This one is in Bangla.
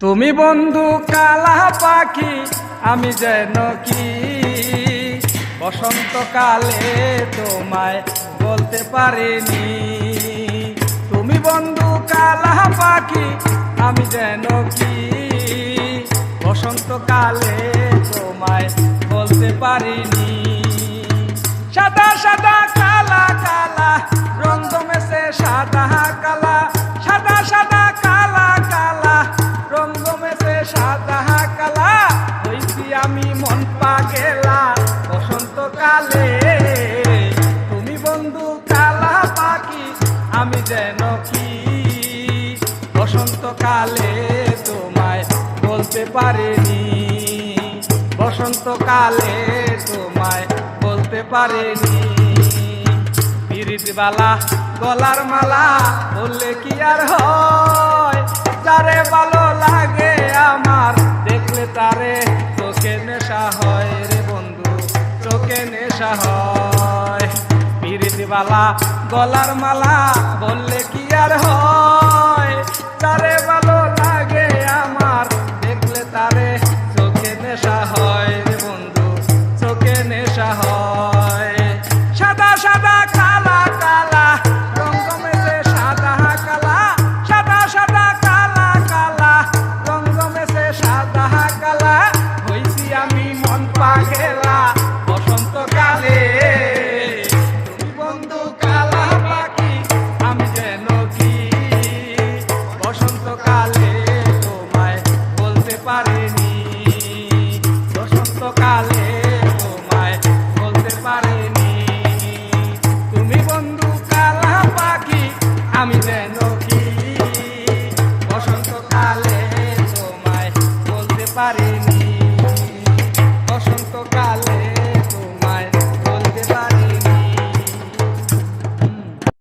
তুমি বন্ধু কালা পাখি আমি যেন কি বসন্তকালে তোমায় বলতে পারিনি। তুমি বন্ধু কালা পাখি আমি যেন কি বসন্তকালে তোমায় বলতে পারিনি। সাদা সাদা কালা কালা রঙ জমেছে সাদা কালা, সাদা সাদা কালা কালা রঙ জমেছে সাদা কালা। হইছি আমি মন পাগেলা বসন্তকালে। তুমি বন্ধু কালা পাখি আমি যেন কি বসন্তকালে তোমায় বলতে পারিনি। বসন্তকালে তোমায় বলতে পারিনি। পিরিতবালা গলার মালা বললে কি আর হয়, যারে ভালো লাগে আমার দেখলে তারে চোখে নেশা হয় রে বন্ধু, চোখে নেশা হয়। পিরিতবালা গলার মালা বললে কি আর হয়, যারে ভালো লাগে আমার দেখলে তারে চোখে নেশা হয় রে বন্ধু, চোখে নেশা হয়। সাদা সাদা কালা কালা রঙ জমেছে সাদা কালা, সাদা সাদা কালা কালা রঙ জমেছে সাদা কালা। হইছি আমি মন পাগেলা বসন্তকালে। তুমি বন্ধু কালা পাখি আমি যেন কি বসন্তকালে তোমায় বলতে পারিনি। বসন্তকালে তোমায় বলতে পারিনি। তুমি বন্ধু কালা পাখি আমি যেন কি বসন্তকালে তোমায় বলতে পারিনি।